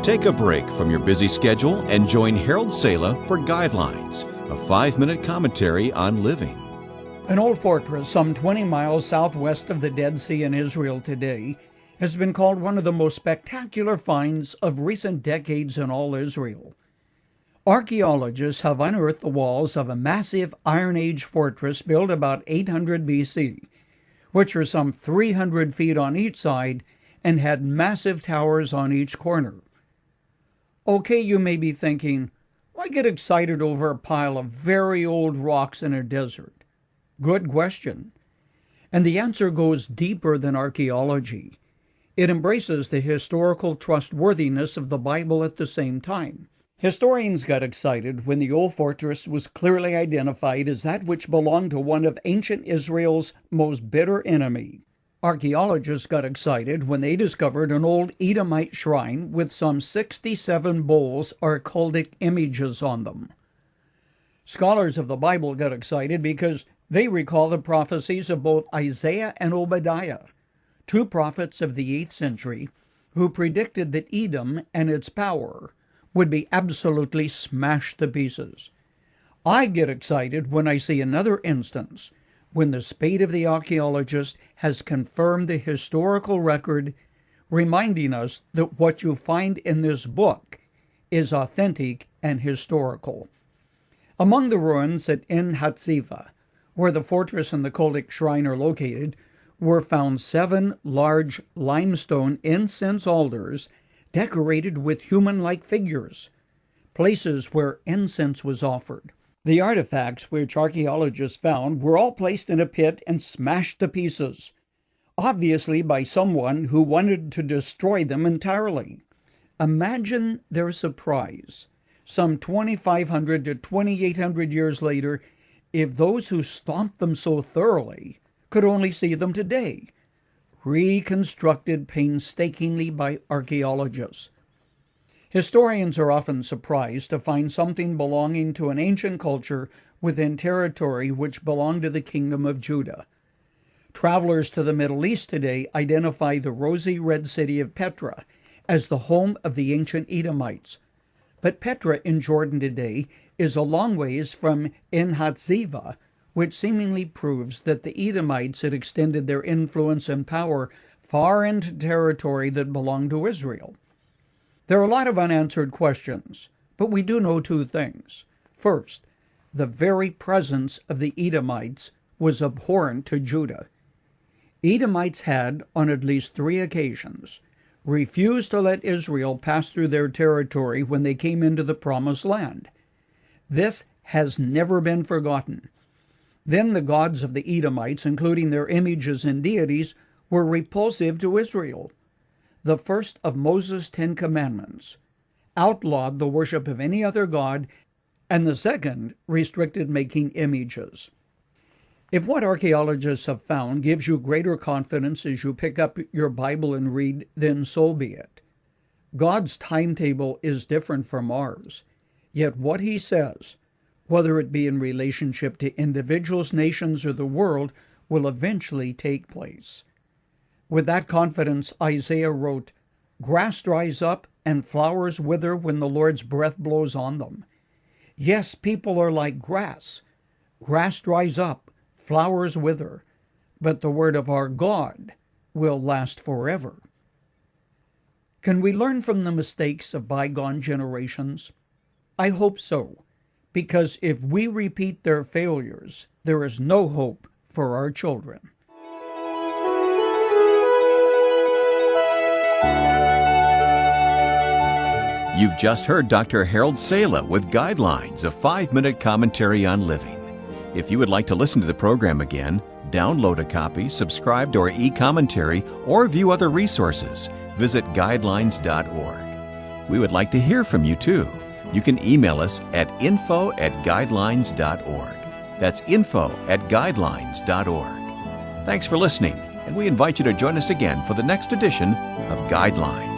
Take a break from your busy schedule and join Harold Sala for Guidelines, a 5-minute commentary on living. An old fortress some 20 miles southwest of the Dead Sea in Israel today has been called one of the most spectacular finds of recent decades in all Israel. Archaeologists have unearthed the walls of a massive Iron Age fortress built about 800 BC, which are some 300 feet on each side and had massive towers on each corner. Okay, you may be thinking, why get excited over a pile of very old rocks in a desert? Good question. And the answer goes deeper than archaeology. It embraces the historical trustworthiness of the Bible at the same time. Historians got excited when the old fortress was clearly identified as that which belonged to one of ancient Israel's most bitter enemies. Archaeologists got excited when they discovered an old Edomite shrine with some 67 bowls or cultic images on them. Scholars of the Bible got excited because they recall the prophecies of both Isaiah and Obadiah, two prophets of the 8th century who predicted that Edom and its power would be absolutely smashed to pieces. I get excited when I see another instance when the spade of the archaeologist has confirmed the historical record, reminding us that what you find in this book is authentic and historical. Among the ruins at En-Hatziva, where the fortress and the cultic shrine are located, were found 7 large limestone incense altars decorated with human-like figures, places where incense was offered. The artifacts which archaeologists found were all placed in a pit and smashed to pieces, obviously by someone who wanted to destroy them entirely. Imagine their surprise, some 2,500 to 2,800 years later, if those who stomped them so thoroughly could only see them today, reconstructed painstakingly by archaeologists. Historians are often surprised to find something belonging to an ancient culture within territory which belonged to the kingdom of Judah. Travelers to the Middle East today identify the rosy red city of Petra as the home of the ancient Edomites. But Petra in Jordan today is a long ways from En-Hatziva, which seemingly proves that the Edomites had extended their influence and power far into territory that belonged to Israel. There are a lot of unanswered questions, but we do know 2 things. First, the very presence of the Edomites was abhorrent to Judah. Edomites had, on at least 3 occasions, refused to let Israel pass through their territory when they came into the Promised Land. This has never been forgotten. Then the gods of the Edomites, including their images and deities, were repulsive to Israel. The first of Moses' 10 commandments outlawed the worship of any other god, and the second restricted making images. If what archaeologists have found gives you greater confidence as you pick up your Bible and read, then so be it. God's timetable is different from ours, yet what he says, whether it be in relationship to individuals, nations, or the world, will eventually take place. With that confidence, Isaiah wrote, "Grass dries up and flowers wither when the Lord's breath blows on them." Yes, people are like grass. Grass dries up, flowers wither, but the word of our God will last forever. Can we learn from the mistakes of bygone generations? I hope so, because if we repeat their failures, there is no hope for our children. You've just heard Dr. Harold Sala with Guidelines, a 5-minute commentary on living. If you would like to listen to the program again, download a copy, subscribe to our e-commentary, or view other resources, visit guidelines.org. We would like to hear from you too. You can email us at info@guidelines.org. That's info@guidelines.org. Thanks for listening, and we invite you to join us again for the next edition of Guidelines.